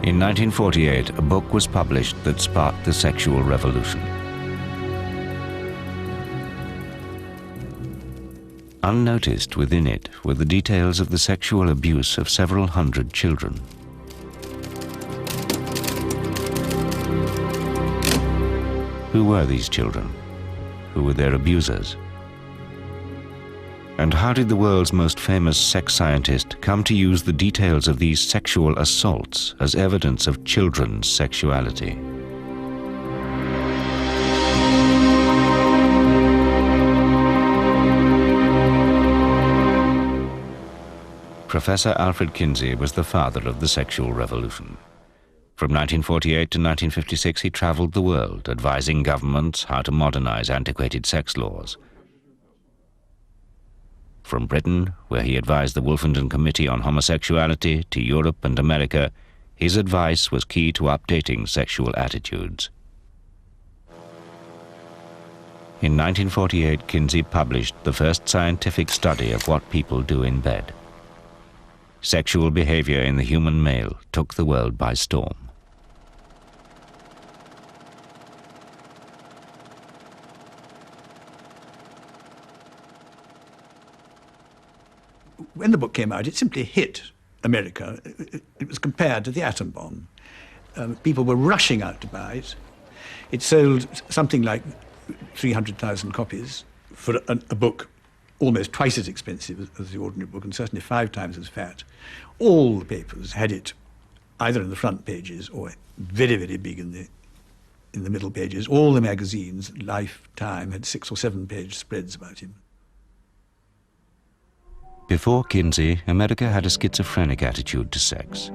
In 1948, a book was published that sparked the sexual revolution. Unnoticed within it were the details of the sexual abuse of several hundred children. Who were these children? Who were their abusers? And how did the world's most famous sex scientist come to use the details of these sexual assaults as evidence of children's sexuality? Professor Alfred Kinsey was the father of the sexual revolution. From 1948 to 1956, he traveled the world, advising governments how to modernize antiquated sex laws. From Britain, where he advised the Wolfenden Committee on Homosexuality, to Europe and America, his advice was key to updating sexual attitudes. In 1948, Kinsey published the first scientific study of what people do in bed. Sexual behavior in the human male took the world by storm. When the book came out, it simply hit America. It was compared to the atom bomb. People were rushing out to buy it. It sold something like 300,000 copies for a book almost twice as expensive as the ordinary book, and certainly 5 times as fat. All the papers had it either in the front pages or very, very big in the middle pages. All the magazines, Life, Time, had 6 or 7 page spreads about him. Before Kinsey, America had a schizophrenic attitude to sex.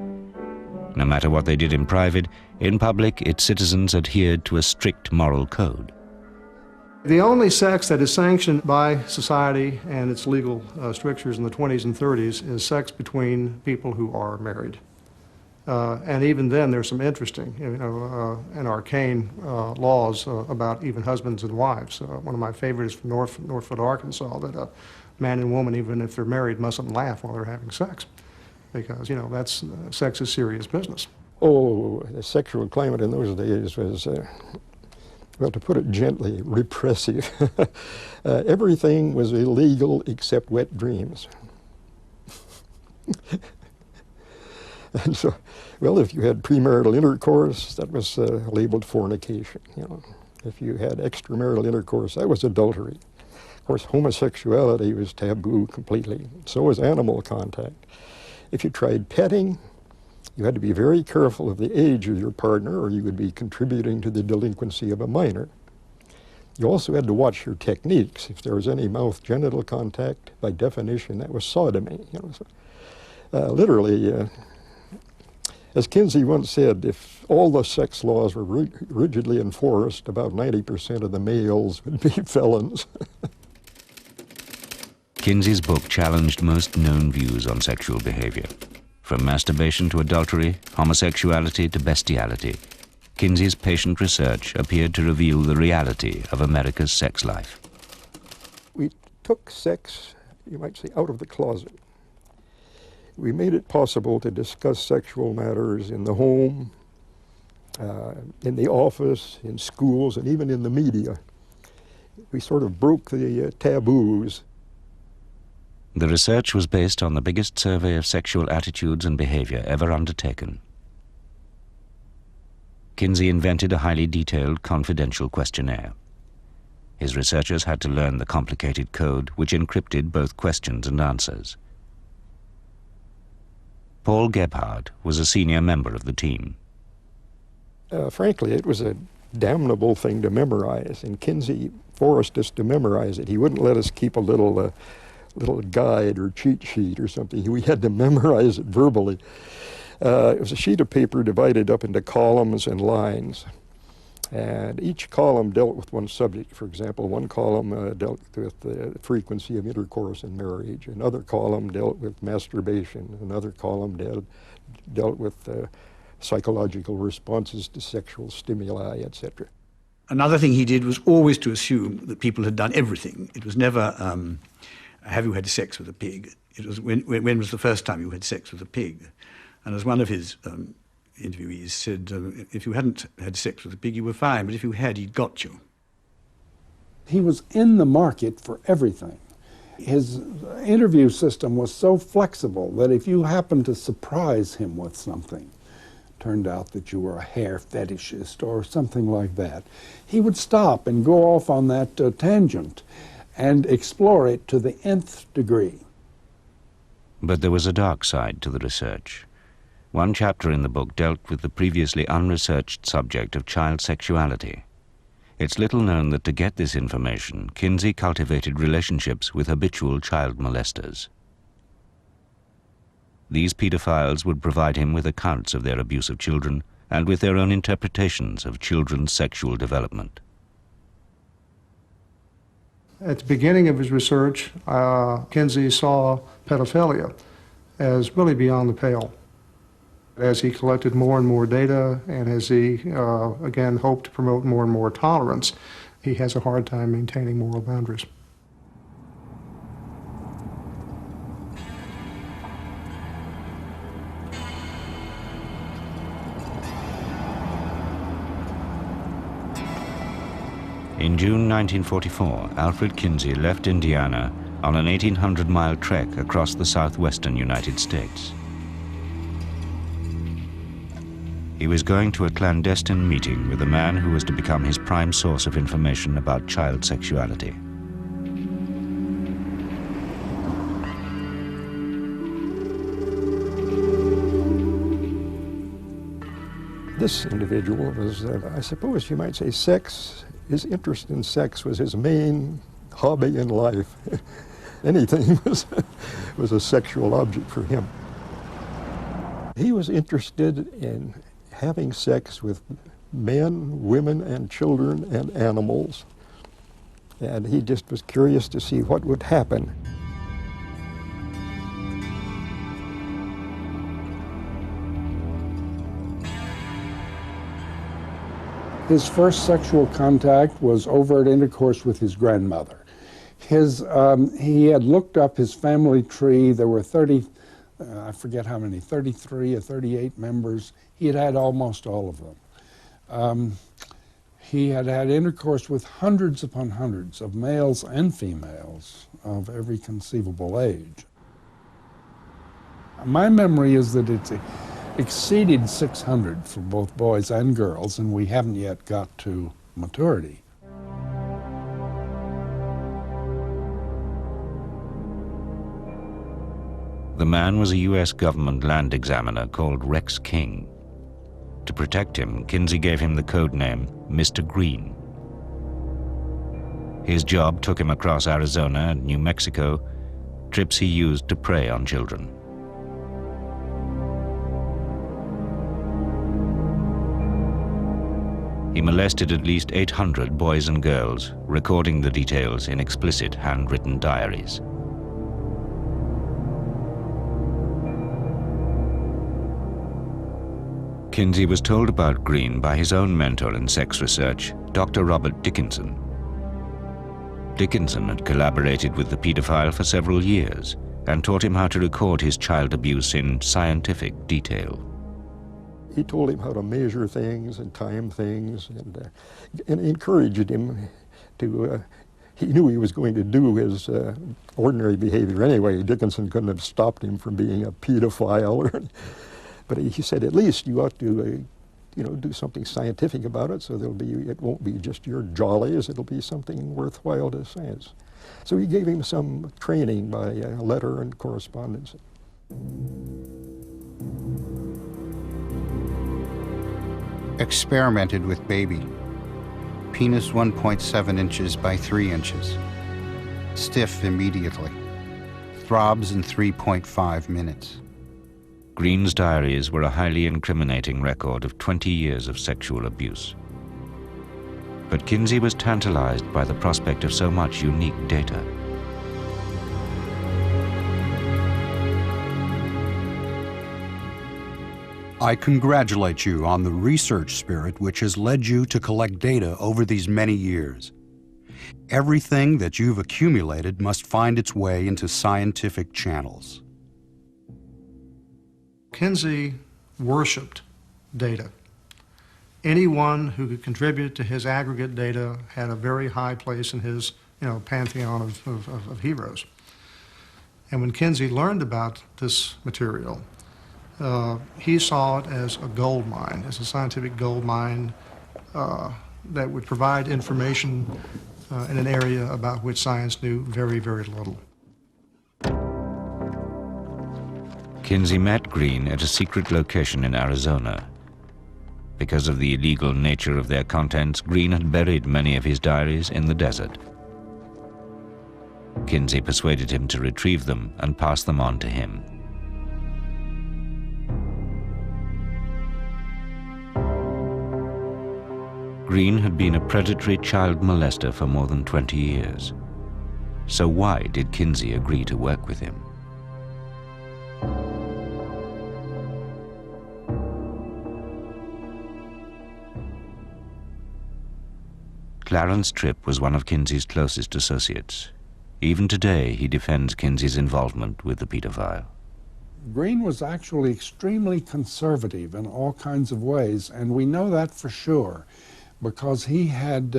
No matter what they did in private, in public, its citizens adhered to a strict moral code. The only sex that is sanctioned by society and its legal strictures in the 20s and 30s is sex between people who are married. And even then, there's some interesting, and arcane laws about even husbands and wives. One of my favorites from Northwood, Arkansas, that man and woman, even if they're married, mustn't laugh while they're having sex, because, sex is serious business. Oh, the sexual climate in those days was, well, to put it gently, repressive. Everything was illegal except wet dreams. And so, well, if you had premarital intercourse, that was labeled fornication. If you had extramarital intercourse, that was adultery. Of course, homosexuality was taboo completely. So was animal contact. If you tried petting, you had to be very careful of the age of your partner, or you would be contributing to the delinquency of a minor. You also had to watch your techniques. If there was any mouth-genital contact, by definition, that was sodomy. Literally, as Kinsey once said, if all the sex laws were rigidly enforced, about 90% of the males would be felons. Kinsey's book challenged most known views on sexual behavior. From masturbation to adultery, homosexuality to bestiality, Kinsey's patient research appeared to reveal the reality of America's sex life. We took sex, you might say, out of the closet. We made it possible to discuss sexual matters in the home, in the office, in schools, and even in the media. We sort of broke the taboos. The research was based on the biggest survey of sexual attitudes and behavior ever undertaken. Kinsey invented a highly detailed, confidential questionnaire. His researchers had to learn the complicated code which encrypted both questions and answers. Paul Gebhardt was a senior member of the team. Frankly, it was a damnable thing to memorize, and Kinsey forced us to memorize it. He wouldn't let us keep a little guide or cheat sheet or something. We had to memorize it verbally. It was a sheet of paper divided up into columns and lines. And each column dealt with one subject. For example, one column dealt with the frequency of intercourse in marriage. Another column dealt with masturbation. Another column dealt with psychological responses to sexual stimuli, etc. Another thing he did was always to assume that people had done everything. It was never, have you had sex with a pig? It was, when was the first time you had sex with a pig? And as one of his interviewees said, if you hadn't had sex with a pig, you were fine, but if you had, he'd got you. He was in the market for everything. His interview system was so flexible that if you happened to surprise him with something, turned out that you were a hair fetishist or something like that, he would stop and go off on that tangent and explore it to the nth degree. But there was a dark side to the research. One chapter in the book dealt with the previously unresearched subject of child sexuality. It's little known that to get this information, Kinsey cultivated relationships with habitual child molesters. These pedophiles would provide him with accounts of their abuse of children and with their own interpretations of children's sexual development. At the beginning of his research, Kinsey saw pedophilia as really beyond the pale. As he collected more and more data, and as he, again, hoped to promote more and more tolerance, he has a hard time maintaining moral boundaries. In June 1944, Alfred Kinsey left Indiana on an 1,800-mile trek across the southwestern United States. He was going to a clandestine meeting with a man who was to become his prime source of information about child sexuality. This individual was, I suppose you might say, his interest in sex was his main hobby in life. Anything was a sexual object for him. He was interested in having sex with men, women, and children and animals. And he just was curious to see what would happen. His first sexual contact was overt intercourse with his grandmother. He had looked up his family tree. There were I forget how many, 33 or 38 members. He had had almost all of them. He had had intercourse with hundreds upon hundreds of males and females of every conceivable age. My memory is that it exceeded 600 for both boys and girls, and we haven't yet got to maturity. The man was a U.S. government land examiner called Rex King. To protect him, Kinsey gave him the code name Mr. Green. His job took him across Arizona and New Mexico, trips he used to prey on children. He molested at least 800 boys and girls, recording the details in explicit handwritten diaries. Kinsey was told about Green by his own mentor in sex research, Dr. Robert Dickinson. Dickinson had collaborated with the pedophile for several years and taught him how to record his child abuse in scientific detail. He told him how to measure things and time things, and encouraged him to, he knew he was going to do his ordinary behavior anyway. Dickinson couldn't have stopped him from being a pedophile. But he said, at least you ought to, do something scientific about it, so it won't be just your jollies, it'll be something worthwhile to science. So he gave him some training by letter and correspondence. Experimented with baby. Penis 1.7 inches by 3 inches. Stiff immediately. Throbs in 3.5 minutes. Green's diaries were a highly incriminating record of 20 years of sexual abuse. But Kinsey was tantalized by the prospect of so much unique data. I congratulate you on the research spirit which has led you to collect data over these many years. Everything that you've accumulated must find its way into scientific channels. Kinsey worshipped data. Anyone who could contribute to his aggregate data had a very high place in his pantheon of heroes. And when Kinsey learned about this material, he saw it as a gold mine, as a scientific gold mine that would provide information in an area about which science knew very, very little. Kinsey met Green at a secret location in Arizona. Because of the illegal nature of their contents, Green had buried many of his diaries in the desert. Kinsey persuaded him to retrieve them and pass them on to him. Green had been a predatory child molester for more than 20 years. So why did Kinsey agree to work with him? Clarence Tripp was one of Kinsey's closest associates. Even today, he defends Kinsey's involvement with the pedophile. Green was actually extremely conservative in all kinds of ways, and we know that for sure, because he had,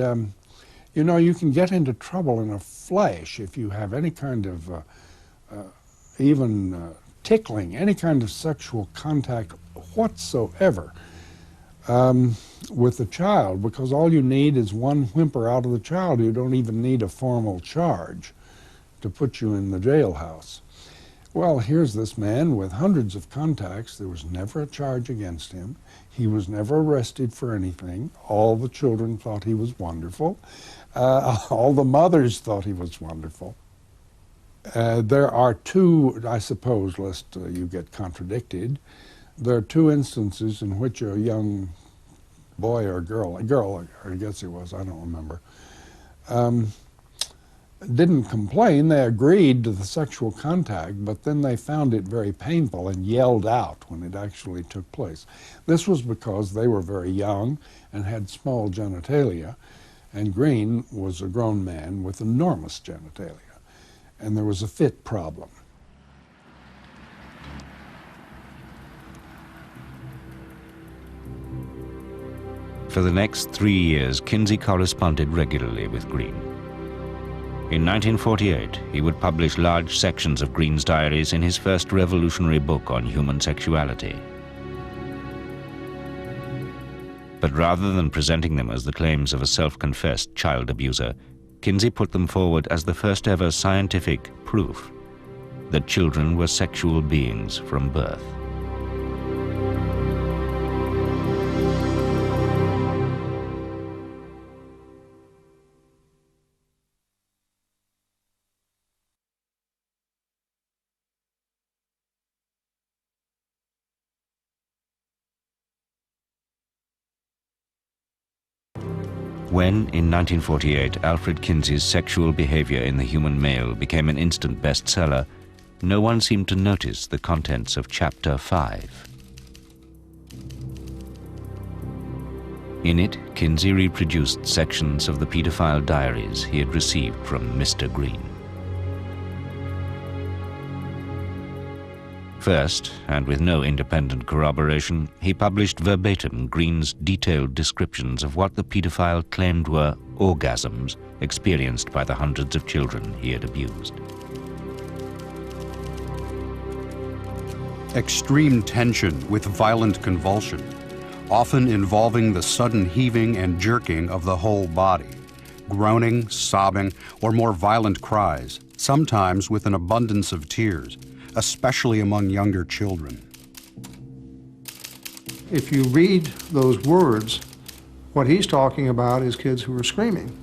you can get into trouble in a flash if you have any kind of, even tickling, any kind of sexual contact whatsoever with the child, because all you need is one whimper out of the child. You don't even need a formal charge to put you in the jailhouse. Well, here's this man with hundreds of contacts. There was never a charge against him. He was never arrested for anything. All the children thought he was wonderful. All the mothers thought he was wonderful. There are two, I suppose, lest you get contradicted, there are two instances in which a young boy or girl, I guess it was, I don't remember, didn't complain. They agreed to the sexual contact, but then they found it very painful and yelled out when it actually took place. This was because they were very young and had small genitalia, and Green was a grown man with enormous genitalia, and there was a fit problem. For the next 3 years, Kinsey corresponded regularly with Green. In 1948, he would publish large sections of Green's diaries in his first revolutionary book on human sexuality. But rather than presenting them as the claims of a self-confessed child abuser, Kinsey put them forward as the first ever scientific proof that children were sexual beings from birth. When, in 1948, Alfred Kinsey's Sexual Behavior in the Human Male became an instant bestseller, no one seemed to notice the contents of Chapter 5. In it, Kinsey reproduced sections of the pedophile diaries he had received from Mr. Green. First, and with no independent corroboration, he published verbatim Green's detailed descriptions of what the pedophile claimed were orgasms experienced by the hundreds of children he had abused. Extreme tension with violent convulsion, often involving the sudden heaving and jerking of the whole body, groaning, sobbing, or more violent cries, sometimes with an abundance of tears, especially among younger children. If you read those words, what he's talking about is kids who are screaming,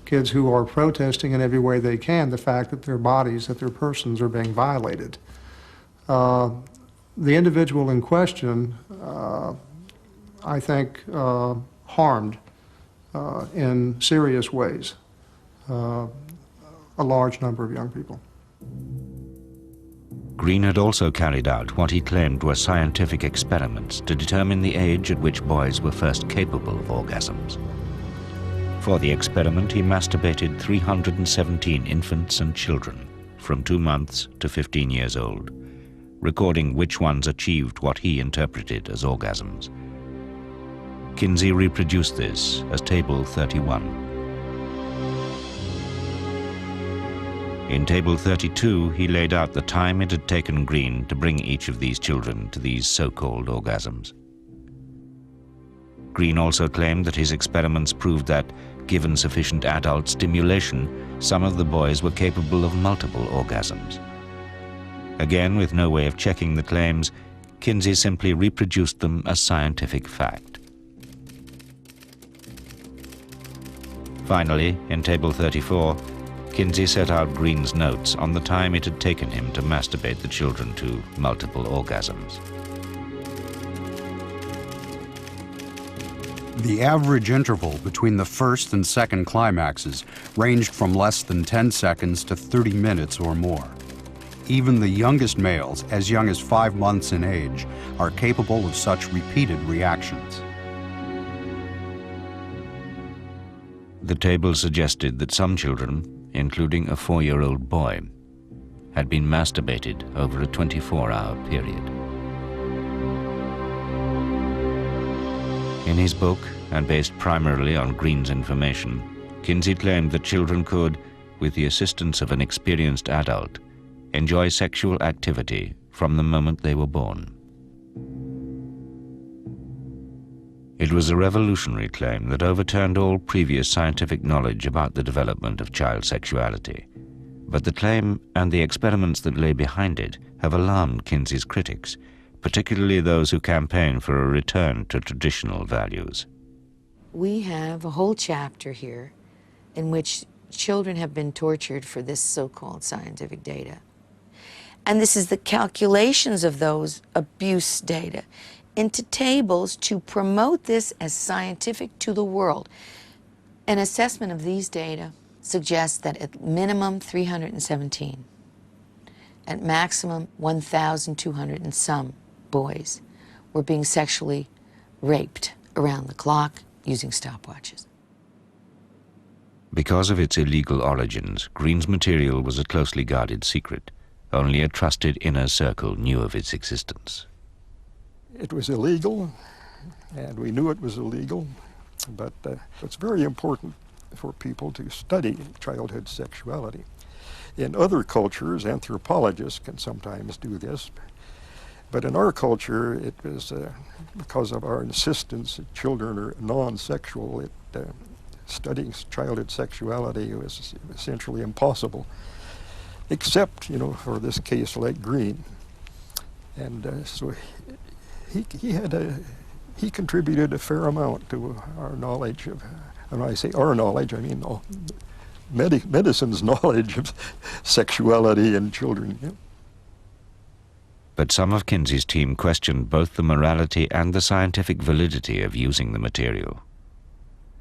kids who are protesting in every way they can the fact that their bodies, that their persons are being violated. The individual in question, I think, harmed in serious ways a large number of young people. Green had also carried out what he claimed were scientific experiments to determine the age at which boys were first capable of orgasms. For the experiment, he masturbated 317 infants and children from 2 months to 15 years old, recording which ones achieved what he interpreted as orgasms. Kinsey reproduced this as Table 31. In Table 32, he laid out the time it had taken Green to bring each of these children to these so-called orgasms. Green also claimed that his experiments proved that, given sufficient adult stimulation, some of the boys were capable of multiple orgasms. Again, with no way of checking the claims, Kinsey simply reproduced them as scientific fact. Finally, in Table 34, Kinsey set out Green's notes on the time it had taken him to masturbate the children to multiple orgasms. The average interval between the first and second climaxes ranged from less than 10 seconds to 30 minutes or more. Even the youngest males, as young as 5 months in age, are capable of such repeated reactions. The table suggested that some children, including a 4-year-old boy, had been masturbated over a 24-hour period. In his book, and based primarily on Green's information, Kinsey claimed that children could, with the assistance of an experienced adult, enjoy sexual activity from the moment they were born. It was a revolutionary claim that overturned all previous scientific knowledge about the development of child sexuality. But the claim and the experiments that lay behind it have alarmed Kinsey's critics, particularly those who campaign for a return to traditional values. We have a whole chapter here in which children have been tortured for this so-called scientific data. And this is the calculations of those abuse data into tables to promote this as scientific to the world. An assessment of these data suggests that at minimum 317, at maximum 1,200 and some boys were being sexually raped around the clock using stopwatches. Because of its illegal origins, Green's material was a closely guarded secret. Only a trusted inner circle knew of its existence. It was illegal, and we knew it was illegal, but it's very important for people to study childhood sexuality. In other cultures, anthropologists can sometimes do this, but in our culture, it was because of our insistence that children are non-sexual, studying childhood sexuality was essentially impossible, except, for this case like Green. And so he contributed a fair amount to our knowledge of, and when I say our knowledge, I mean medicine's knowledge of sexuality in children. But some of Kinsey's team questioned both the morality and the scientific validity of using the material.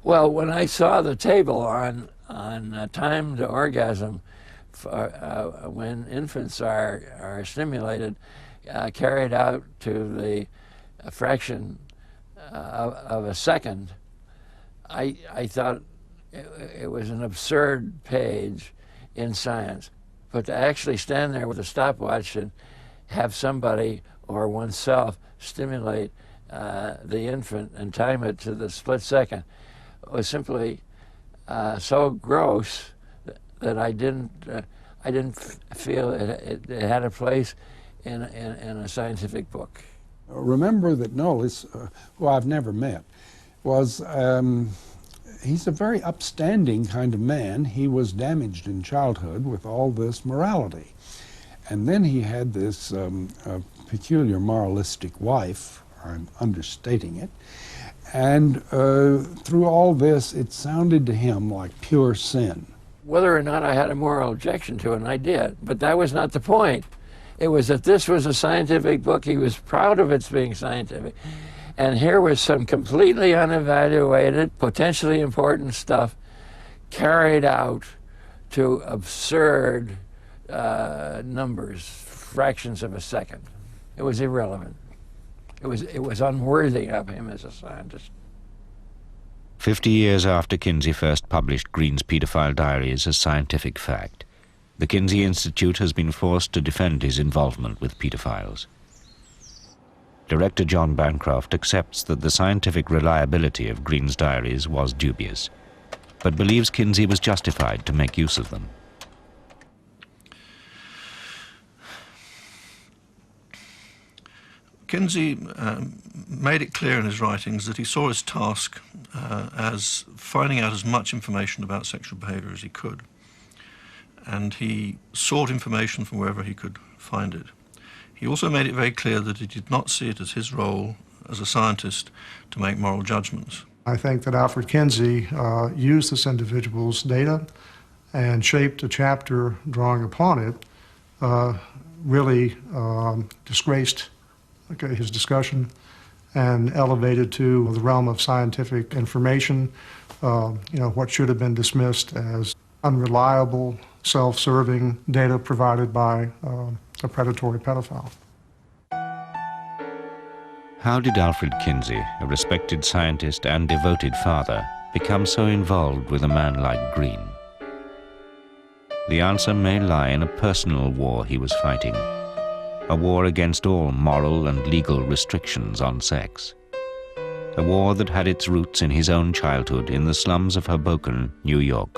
Well, when I saw the table on time to orgasm when infants are stimulated, carried out to the fraction of a second, I thought it was an absurd page in science. But to actually stand there with a stopwatch and have somebody or oneself stimulate the infant and time it to the split second was simply so gross that I didn't feel it had a place in a scientific book. Remember that Knowles, who I've never met, was he's a very upstanding kind of man. He was damaged in childhood with all this morality. And then he had this peculiar moralistic wife, I'm understating it, and through all this, it sounded to him like pure sin. Whether or not I had a moral objection to it, and I did, but that was not the point. It was that this was a scientific book. He was proud of its being scientific. And here was some completely unevaluated, potentially important stuff carried out to absurd numbers, fractions of a second. It was irrelevant. It was unworthy of him as a scientist. 50 years after Kinsey first published Green's pedophile diaries as scientific fact, the Kinsey Institute has been forced to defend his involvement with pedophiles. director John Bancroft accepts that the scientific reliability of Green's diaries was dubious, but believes Kinsey was justified to make use of them. Kinsey made it clear in his writings that he saw his task as finding out as much information about sexual behavior as he could. And he sought information from wherever he could find it. He also made it very clear that he did not see it as his role as a scientist to make moral judgments. I think that Alfred Kinsey used this individual's data and shaped a chapter drawing upon it, really disgraced his discussion and elevated to the realm of scientific information, what should have been dismissed as unreliable, self-serving data provided by a predatory pedophile. How did Alfred Kinsey, a respected scientist and devoted father, become so involved with a man like Green? The answer may lie in a personal war he was fighting, a war against all moral and legal restrictions on sex. A war that had its roots in his own childhood in the slums of Hoboken, New York.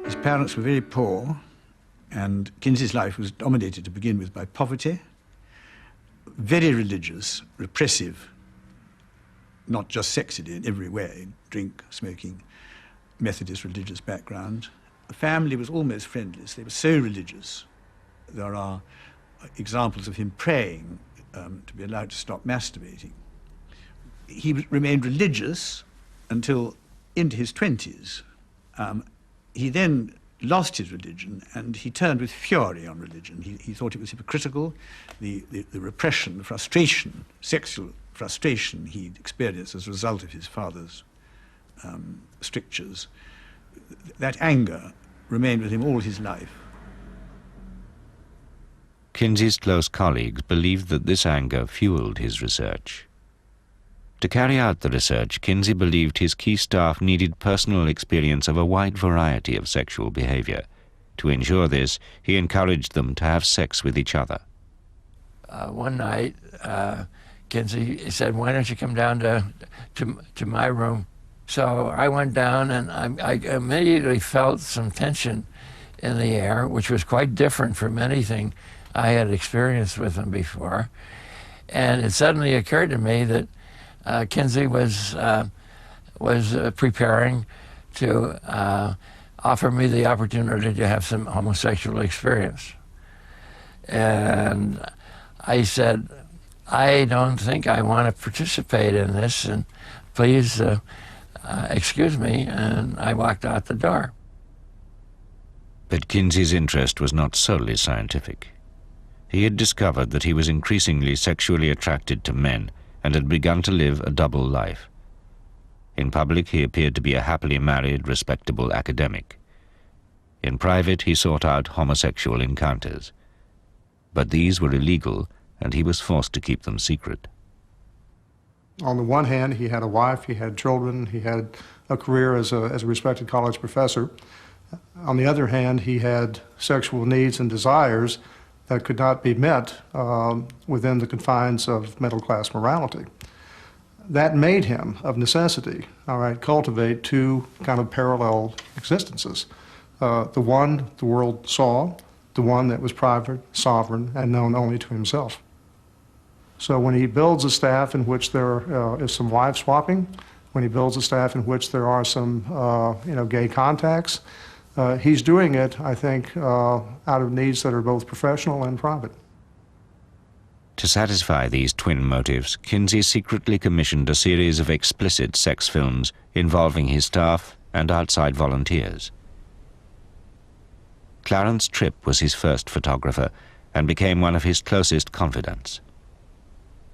His parents were very poor, and Kinsey's life was dominated to begin with by poverty, very religious, repressive, not just sexually in every way, drink, smoking, Methodist religious background. The family was almost friendless. They were so religious. There are examples of him praying to be allowed to stop masturbating. He remained religious until into his 20s. He then lost his religion, and he turned with fury on religion. He thought it was hypocritical. The repression, the frustration, sexual frustration he'd experienced as a result of his father's strictures, that anger remained with him all his life. Kinsey's close colleagues believed that this anger fueled his research. To carry out the research, Kinsey believed his key staff needed personal experience of a wide variety of sexual behavior. To ensure this, he encouraged them to have sex with each other. One night, Kinsey said, "Why don't you come down to my room?" So I went down, and I immediately felt some tension in the air, which was quite different from anything I had experienced with him before. And it suddenly occurred to me that Kinsey was preparing to offer me the opportunity to have some homosexual experience. And I said, "I don't think I want to participate in this, and please excuse me," and I walked out the door. But Kinsey's interest was not solely scientific. He had discovered that he was increasingly sexually attracted to men and had begun to live a double life. In public, he appeared to be a happily married, respectable academic. In private, he sought out homosexual encounters. But these were illegal, and he was forced to keep them secret. On the one hand, he had a wife, he had children, he had a career as a respected college professor. On the other hand, he had sexual needs and desires that could not be met within the confines of middle-class morality. That made him, of necessity, cultivate two kind of parallel existences. The one the world saw, the one that was private, sovereign, and known only to himself. So when he builds a staff in which there is some wife swapping, when he builds a staff in which there are some gay contacts, he's doing it, I think, out of needs that are both professional and private. To satisfy these twin motives, Kinsey secretly commissioned a series of explicit sex films involving his staff and outside volunteers. Clarence Tripp was his first photographer and became one of his closest confidants.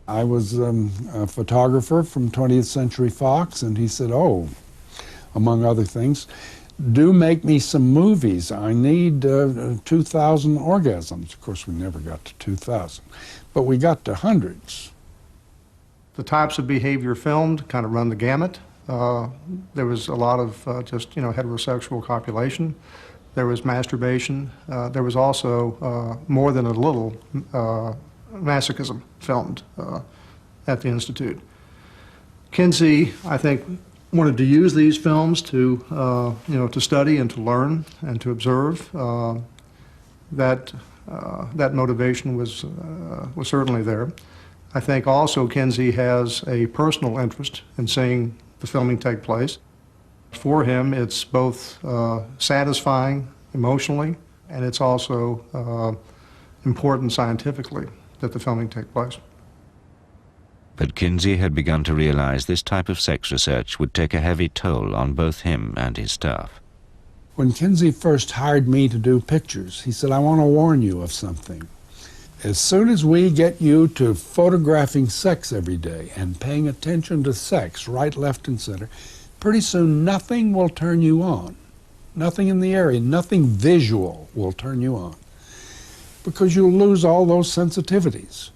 I was a photographer from 20th Century Fox, and he said, "Oh, among other things, do make me some movies. I need 2,000 orgasms." Of course, we never got to 2,000, but we got to hundreds. The types of behavior filmed kind of run the gamut. There was a lot of just heterosexual copulation. there was masturbation, there was also more than a little masochism filmed at the Institute. Kinsey, I think, wanted to use these films to, to study and to learn and to observe. That motivation was certainly there. I think also Kinsey has a personal interest in seeing the filming take place. For him, it's both satisfying emotionally, and it's also important scientifically that the filming take place. But Kinsey had begun to realize this type of sex research would take a heavy toll on both him and his staff. When Kinsey first hired me to do pictures, he said, I want to warn you of something. As soon as we get you to photographing sex every day and paying attention to sex right, left, and center, pretty soon nothing will turn you on. Nothing in the area, nothing visual will turn you on, because you'll lose all those sensitivities.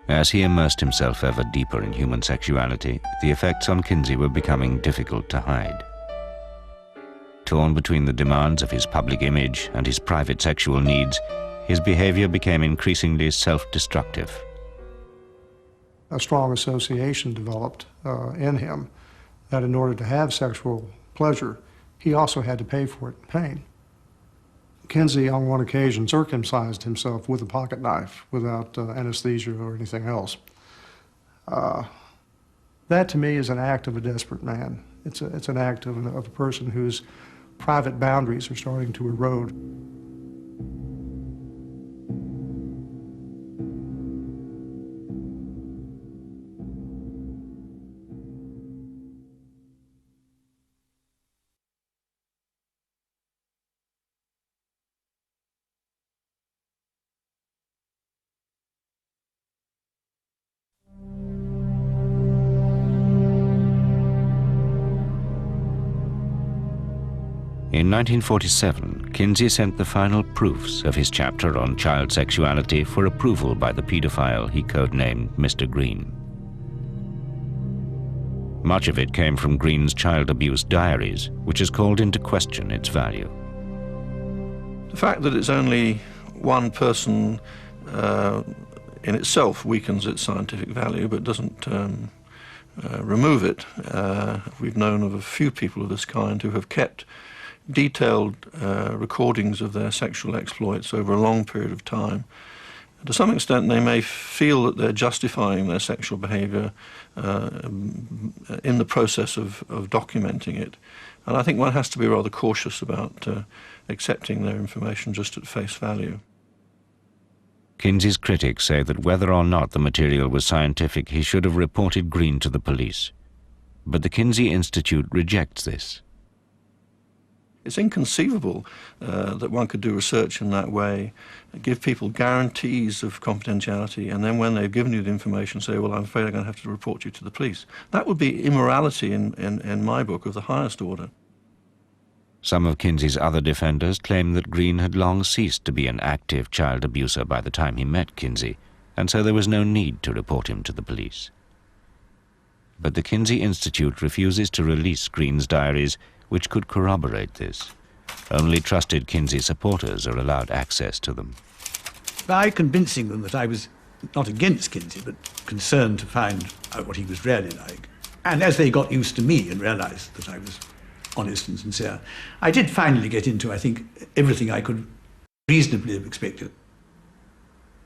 As he immersed himself ever deeper in human sexuality, the effects on Kinsey were becoming difficult to hide. Torn between the demands of his public image and his private sexual needs, his behavior became increasingly self-destructive. A strong association developed in him that in order to have sexual pleasure, he also had to pay for it in pain. Kinsey, on one occasion, circumcised himself with a pocket knife without anesthesia or anything else. That, to me, is an act of a desperate man. It's an act of a person whose private boundaries are starting to erode. In 1947, Kinsey sent the final proofs of his chapter on child sexuality for approval by the paedophile he codenamed Mr. Green. Much of it came from Green's child abuse diaries, which has called into question its value. The fact that it's only one person in itself weakens its scientific value, but doesn't remove it. We've known of a few people of this kind who have kept detailed recordings of their sexual exploits over a long period of time. To some extent, they may feel that they're justifying their sexual behavior in the process of documenting it. And I think one has to be rather cautious about accepting their information just at face value. Kinsey's critics say that whether or not the material was scientific, he should have reported Green to the police. But the Kinsey Institute rejects this. It's inconceivable that one could do research in that way, give people guarantees of confidentiality, and then when they've given you the information, say, well, I'm afraid I'm going to have to report you to the police. That would be immorality in my book of the highest order. Some of Kinsey's other defenders claim that Green had long ceased to be an active child abuser by the time he met Kinsey, and so there was no need to report him to the police. But the Kinsey Institute refuses to release Green's diaries, which could corroborate this. Only trusted Kinsey supporters are allowed access to them. By convincing them that I was not against Kinsey, but concerned to find out what he was really like, and as they got used to me and realized that I was honest and sincere, I did finally get into, I think, everything I could reasonably have expected.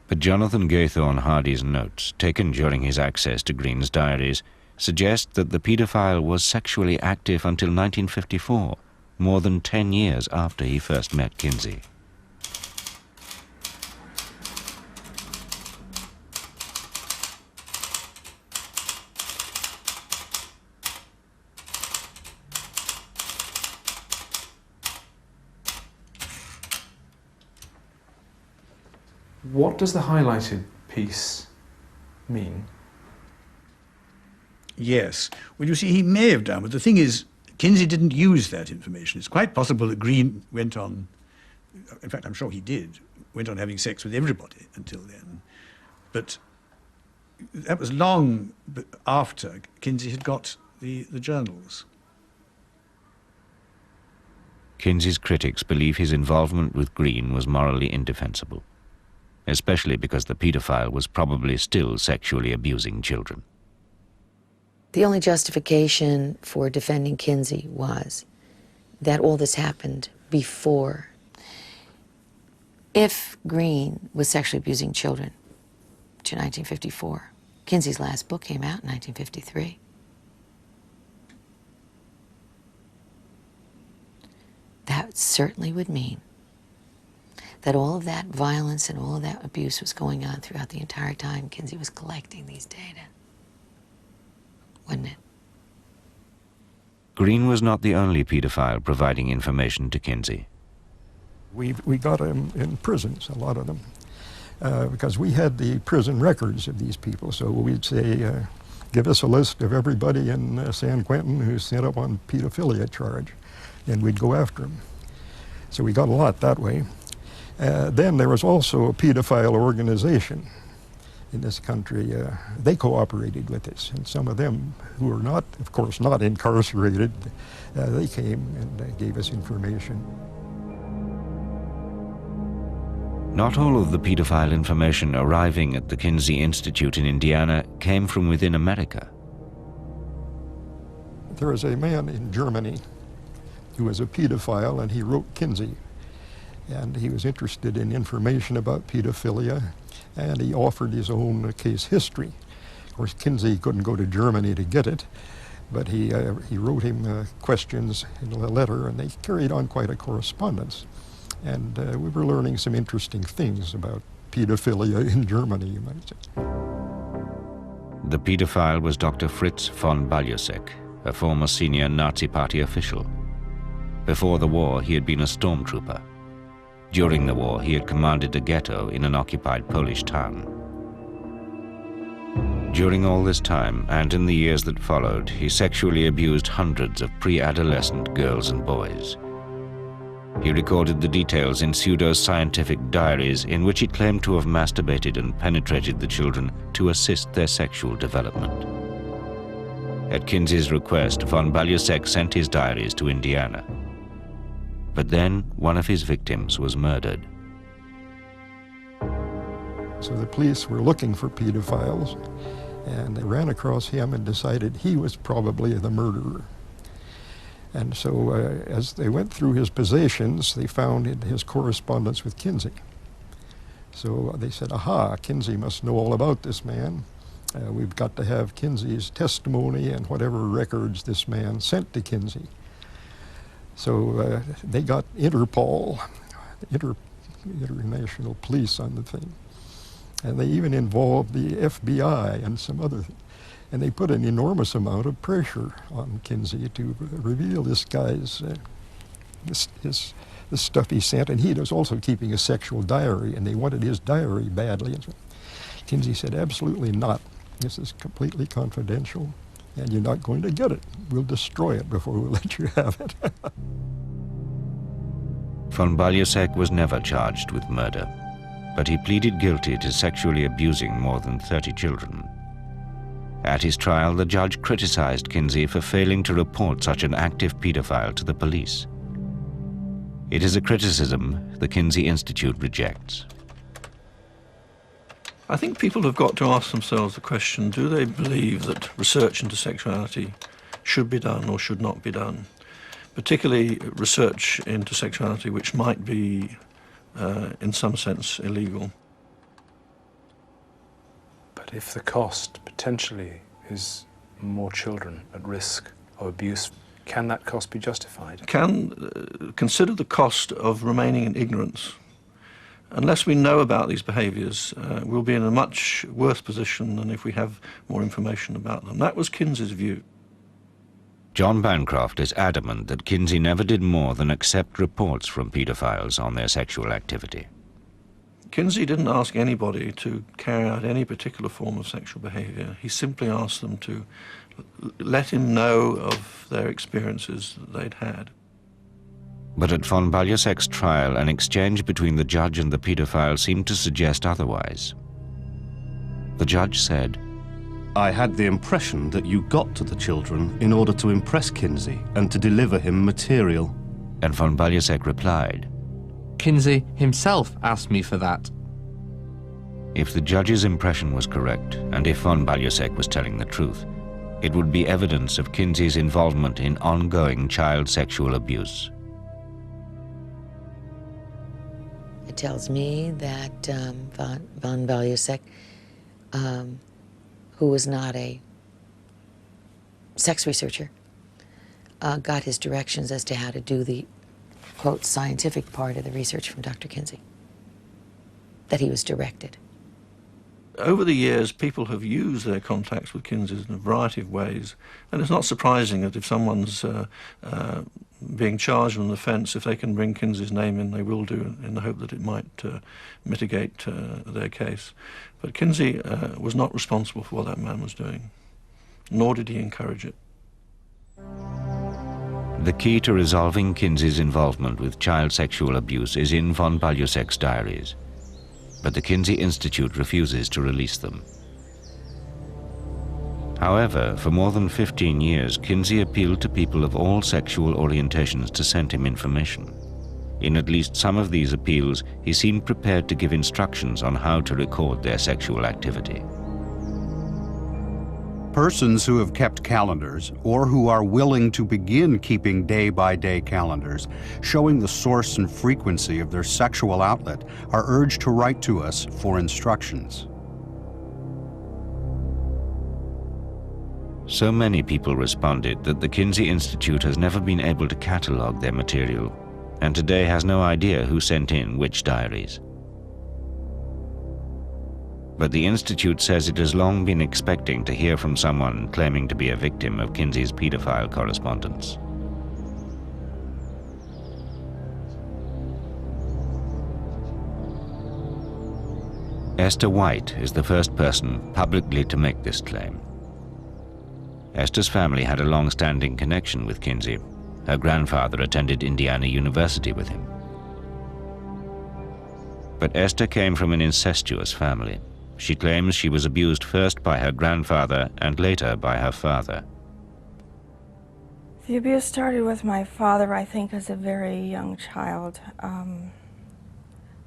But Jonathan Gaythorne Hardy's notes, taken during his access to Green's diaries, suggest that the paedophile was sexually active until 1954, more than 10 years after he first met Kinsey. What does the highlighted piece mean? Yes. Well, you see, he may have done, but the thing is, Kinsey didn't use that information. It's quite possible that Green went on, in fact, I'm sure he did, went on having sex with everybody until then. But that was long after Kinsey had got the journals. Kinsey's critics believe his involvement with Green was morally indefensible, especially because the pedophile was probably still sexually abusing children. The only justification for defending Kinsey was that all this happened before. If Green was sexually abusing children to 1954, Kinsey's last book came out in 1953. That certainly would mean that all of that violence and all of that abuse was going on throughout the entire time Kinsey was collecting these data, wouldn't it? Green was not the only pedophile providing information to Kinsey. We got them in prisons, a lot of them, because we had the prison records of these people. So we'd say, give us a list of everybody in San Quentin who's sent up on pedophilia charge, and we'd go after them. So we got a lot that way. Then there was also a pedophile organization in this country. They cooperated with us, and some of them who were not, of course, not incarcerated, they came and gave us information. Not all of the pedophile information arriving at the Kinsey Institute in Indiana came from within America. There was a man in Germany who was a pedophile, and he wrote Kinsey. And he was interested in information about pedophilia, and he offered his own case history. Of course, Kinsey couldn't go to Germany to get it, but he wrote him questions in a letter, and they carried on quite a correspondence. And we were learning some interesting things about pedophilia in Germany, you might say. The pedophile was Dr. Fritz von Baljusek, a former senior Nazi Party official. Before the war, he had been a stormtrooper. During the war, he had commanded a ghetto in an occupied Polish town. During all this time, and in the years that followed, he sexually abused hundreds of pre-adolescent girls and boys. He recorded the details in pseudo-scientific diaries in which he claimed to have masturbated and penetrated the children to assist their sexual development. At Kinsey's request, von Baljusek sent his diaries to Indiana. But then one of his victims was murdered. So the police were looking for pedophiles, and they ran across him and decided he was probably the murderer. And so as they went through his possessions, they found in his correspondence with Kinsey. So they said, aha, Kinsey must know all about this man. We've got to have Kinsey's testimony and whatever records this man sent to Kinsey. So they got Interpol, International Police on the thing. And they even involved the FBI and some other things. And they put an enormous amount of pressure on Kinsey to reveal this guy's, the stuff he sent. And he was also keeping a sexual diary, and they wanted his diary badly. And so Kinsey said, absolutely not. This is completely confidential, and you're not going to get it. We'll destroy it before we let you have it. Von Baljusek was never charged with murder, but he pleaded guilty to sexually abusing more than 30 children. At his trial, the judge criticized Kinsey for failing to report such an active pedophile to the police. It is a criticism the Kinsey Institute rejects. I think people have got to ask themselves the question, do they believe that research into sexuality should be done or should not be done? Particularly research into sexuality which might be, in some sense, illegal. But if the cost potentially is more children at risk of abuse, can that cost be justified? Consider the cost of remaining in ignorance. Unless we know about these behaviours, we'll be in a much worse position than if we have more information about them. That was Kinsey's view. John Bancroft is adamant that Kinsey never did more than accept reports from paedophiles on their sexual activity. Kinsey didn't ask anybody to carry out any particular form of sexual behaviour. He simply asked them to let him know of their experiences that they'd had. But at von Baljusek's trial, an exchange between the judge and the paedophile seemed to suggest otherwise. The judge said, I had the impression that you got to the children in order to impress Kinsey and to deliver him material. And von Balyasek replied, Kinsey himself asked me for that. If the judge's impression was correct, and if von Balyasek was telling the truth, it would be evidence of Kinsey's involvement in ongoing child sexual abuse. It tells me that von Balyasek, who was not a sex researcher, got his directions as to how to do the, quote, scientific part of the research from Dr. Kinsey, that he was directed. Over the years, people have used their contacts with Kinsey in a variety of ways, and it's not surprising that if someone's being charged with an offence, if they can bring Kinsey's name in, they will do, in the hope that it might mitigate their case. But Kinsey was not responsible for what that man was doing, nor did he encourage it. The key to resolving Kinsey's involvement with child sexual abuse is in von Balyasek's diaries, but the Kinsey Institute refuses to release them. However, for more than 15 years, Kinsey appealed to people of all sexual orientations to send him information. In at least some of these appeals, he seemed prepared to give instructions on how to record their sexual activity. Persons who have kept calendars or who are willing to begin keeping day-by-day calendars showing the source and frequency of their sexual outlet are urged to write to us for instructions. So many people responded that the Kinsey Institute has never been able to catalogue their material, and today has no idea who sent in which diaries. But the Institute says it has long been expecting to hear from someone claiming to be a victim of Kinsey's pedophile correspondence. Esther White is the first person publicly to make this claim. Esther's family had a long-standing connection with Kinsey. Her grandfather attended Indiana University with him. But Esther came from an incestuous family. She claims she was abused first by her grandfather and later by her father. The abuse started with my father, I think, as a very young child,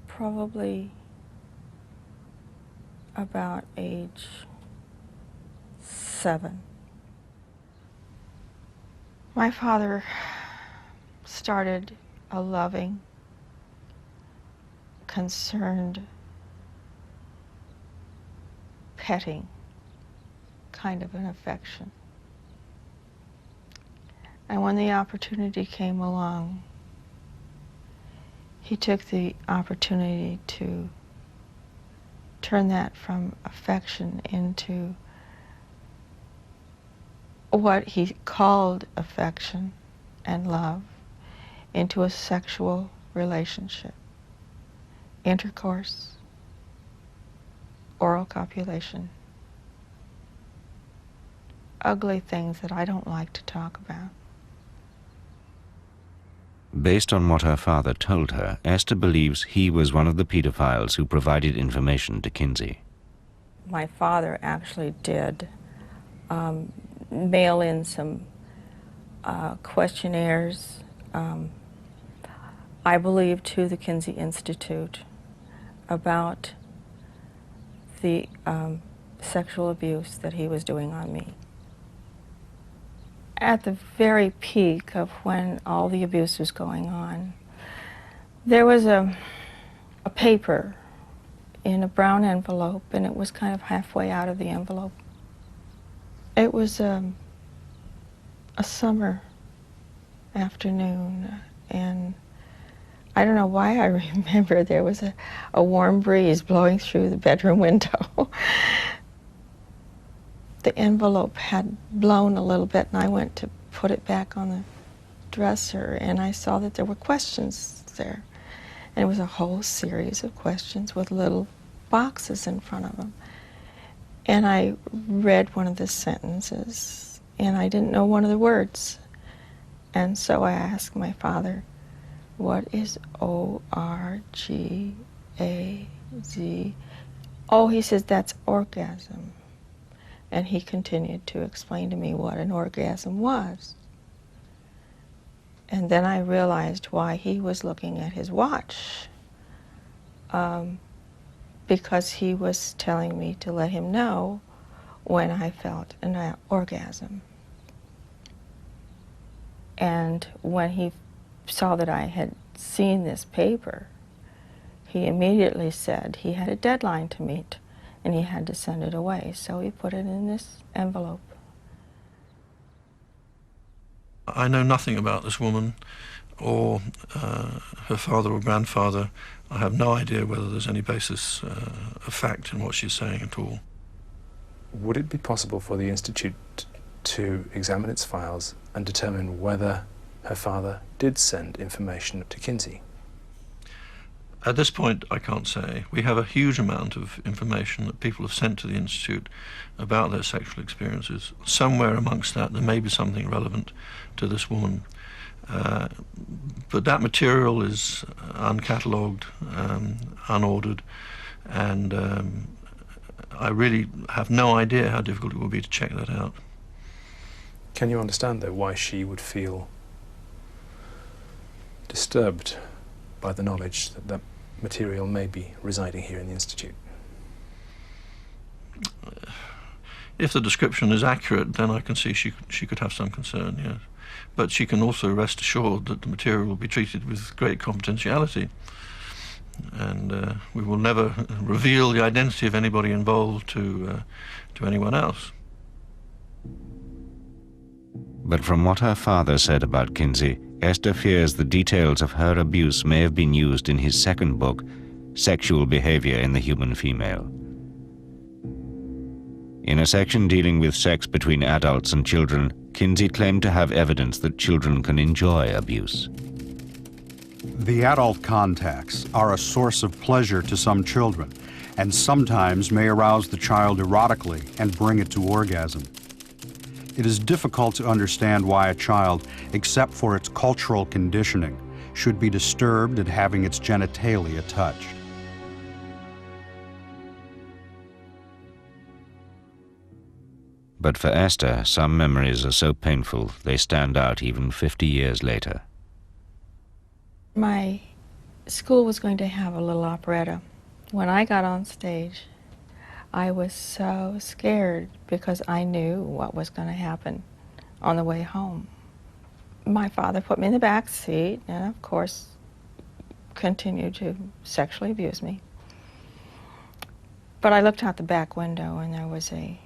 probably about age 7. My father started a loving, concerned, petting kind of an affection. And when the opportunity came along, he took the opportunity to turn that from affection into what he called affection and love, into a sexual relationship, intercourse, oral copulation, ugly things that I don't like to talk about. Based on what her father told her, Esther believes he was one of the pedophiles who provided information to Kinsey. My father actually did mail in some questionnaires, I believe, to the Kinsey Institute about the sexual abuse that he was doing on me. At the very peak of when all the abuse was going on, there was a paper in a brown envelope, and it was kind of halfway out of the envelope. It was a summer afternoon, and I don't know why I remember there was a warm breeze blowing through the bedroom window. The envelope had blown a little bit, and I went to put it back on the dresser, and I saw that there were questions there. And it was a whole series of questions with little boxes in front of them. And I read one of the sentences, and I didn't know one of the words. And so I asked my father, what is O-R-G-A-Z? Oh, he says, that's orgasm. And he continued to explain to me what an orgasm was. And then I realized why he was looking at his watch. Because he was telling me to let him know when I felt an orgasm. And when he saw that I had seen this paper, he immediately said he had a deadline to meet and he had to send it away. So he put it in this envelope. I know nothing about this woman or her father or grandfather. I have no idea whether there's any basis of fact in what she's saying at all. Would it be possible for the Institute to examine its files and determine whether her father did send information to Kinsey? At this point, I can't say. We have a huge amount of information that people have sent to the Institute about their sexual experiences. Somewhere amongst that, there may be something relevant to this woman. But that material is uncatalogued, unordered, and I really have no idea how difficult it will be to check that out. Can you understand, though, why she would feel disturbed by the knowledge that that material may be residing here in the Institute? If the description is accurate, then I can see she could have some concern, yes. But she can also rest assured that the material will be treated with great confidentiality. And we will never reveal the identity of anybody involved to anyone else. But from what her father said about Kinsey, Esther fears the details of her abuse may have been used in his second book, Sexual Behavior in the Human Female. In a section dealing with sex between adults and children, Kinsey claimed to have evidence that children can enjoy abuse. The adult contacts are a source of pleasure to some children, and sometimes may arouse the child erotically and bring it to orgasm. It is difficult to understand why a child, except for its cultural conditioning, should be disturbed at having its genitalia touched. But for Esther, some memories are so painful they stand out even 50 years later. My school was going to have a little operetta. When I got on stage, I was so scared because I knew what was going to happen on the way home. My father put me in the back seat and, of course, continued to sexually abuse me. But I looked out the back window and there was a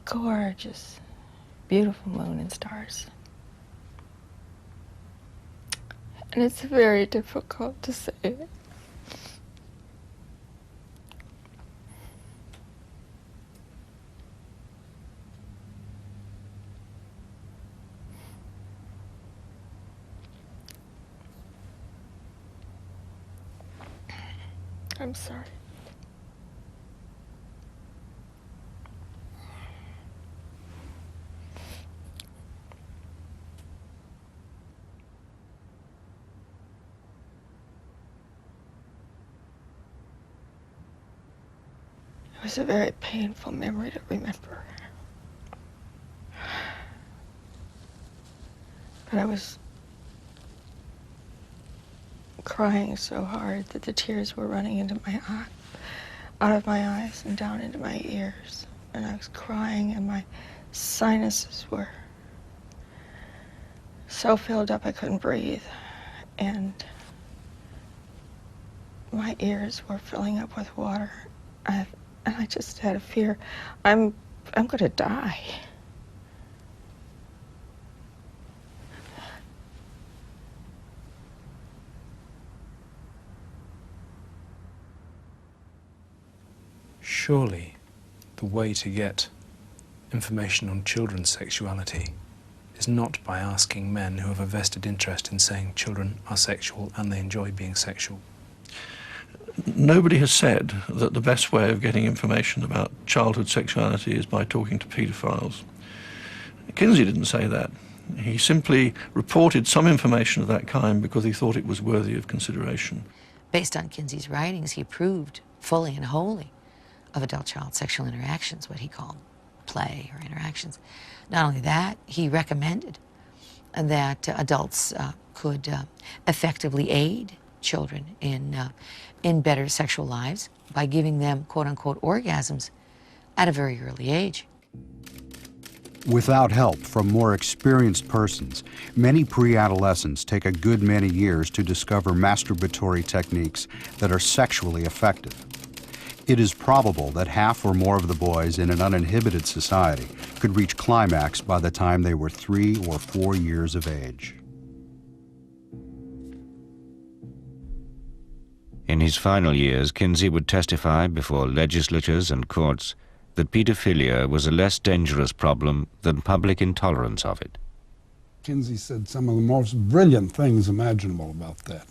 gorgeous, beautiful moon and stars. And it's very difficult to say it. I'm sorry. It was a very painful memory to remember. But I was crying so hard that the tears were running into my eye, out of my eyes and down into my ears. And I was crying and my sinuses were so filled up I couldn't breathe. And my ears were filling up with water. And I just had a fear, I'm going to die. Surely the way to get information on children's sexuality is not by asking men who have a vested interest in saying children are sexual and they enjoy being sexual. Nobody has said that the best way of getting information about childhood sexuality is by talking to paedophiles. Kinsey didn't say that. He simply reported some information of that kind because he thought it was worthy of consideration. Based on Kinsey's writings, he approved fully and wholly of adult-child sexual interactions, what he called play or interactions. Not only that, he recommended that adults could effectively aid children in better sexual lives by giving them quote-unquote orgasms at a very early age. Without help from more experienced persons, many pre-adolescents take a good many years to discover masturbatory techniques that are sexually effective. It is probable that half or more of the boys in an uninhibited society could reach climax by the time they were 3 or 4 years of age. In his final years, Kinsey would testify before legislatures and courts that pedophilia was a less dangerous problem than public intolerance of it. Kinsey said some of the most brilliant things imaginable about that.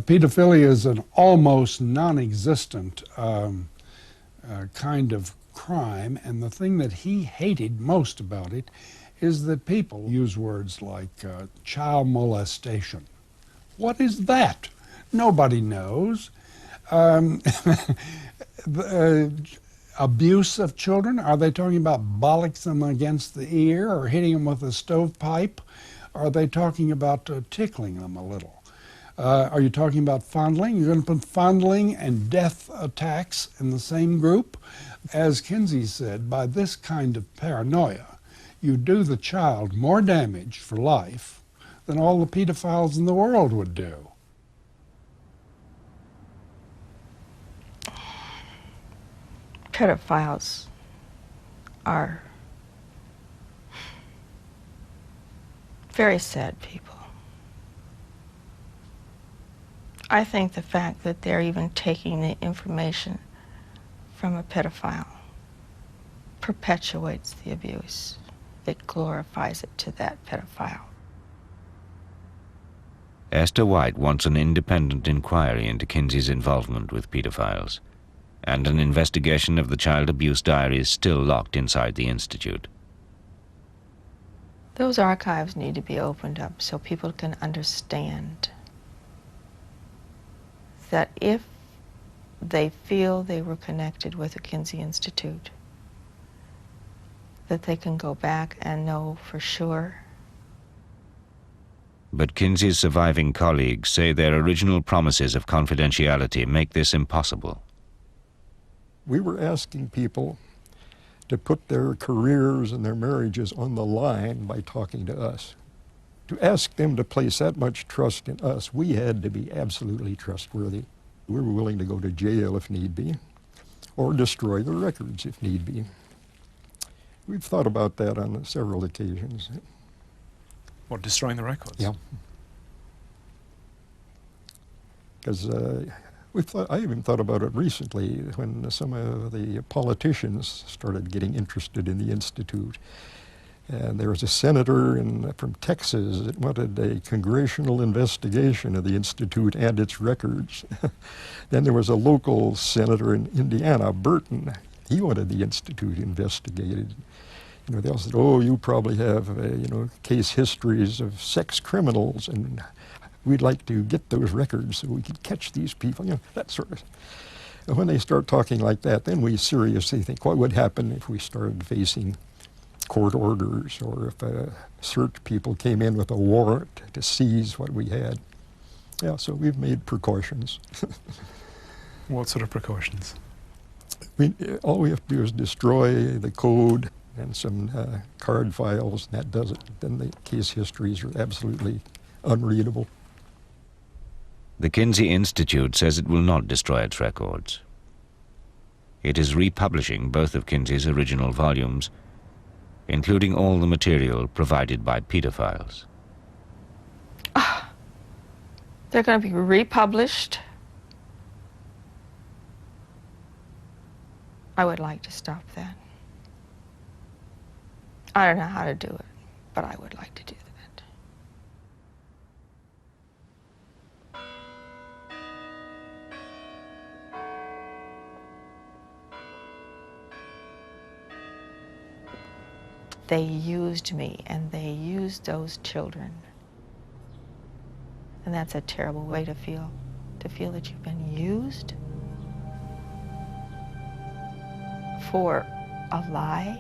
Pedophilia is an almost non-existent kind of crime, and the thing that he hated most about it is that people use words like child molestation. What is that? Nobody knows. Abuse of children? Are they talking about bollocks them against the ear or hitting them with a stovepipe? Are they talking about tickling them a little? Are you talking about fondling? You're going to put fondling and death attacks in the same group? As Kinsey said, by this kind of paranoia, you do the child more damage for life than all the pedophiles in the world would do. Pedophiles are very sad people. I think the fact that they're even taking the information from a pedophile perpetuates the abuse. It glorifies it to that pedophile. Esther White wants an independent inquiry into Kinsey's involvement with pedophiles, and an investigation of the child abuse diaries still locked inside the Institute. Those archives need to be opened up so people can understand that if they feel they were connected with the Kinsey Institute, that they can go back and know for sure. But Kinsey's surviving colleagues say their original promises of confidentiality make this impossible. We were asking people to put their careers and their marriages on the line by talking to us. To ask them to place that much trust in us, we had to be absolutely trustworthy. We were willing to go to jail if need be, or destroy the records if need be. We've thought about that on several occasions. What, destroying the records? Yeah. Because I even thought about it recently when some of the politicians started getting interested in the Institute. And there was a senator from Texas that wanted a congressional investigation of the Institute and its records. Then there was a local senator in Indiana, Burton. He wanted the Institute investigated. You know, they all said, oh, you probably have, case histories of sex criminals, and we'd like to get those records so we could catch these people, that sort of thing. And when they start talking like that, then we seriously think, what would happen if we started facing court orders, or if search people came in with a warrant to seize what we had? Yeah, so we've made precautions. What sort of precautions? All we have to do is destroy the code and some card files, and that does it. Then the case histories are absolutely unreadable. The Kinsey Institute says it will not destroy its records. It is republishing both of Kinsey's original volumes, including all the material provided by pedophiles. They're going to be republished. I would like to stop that. I don't know how to do it, but I would like to do that. They used me, and they used those children. And that's a terrible way to feel that you've been used for a lie.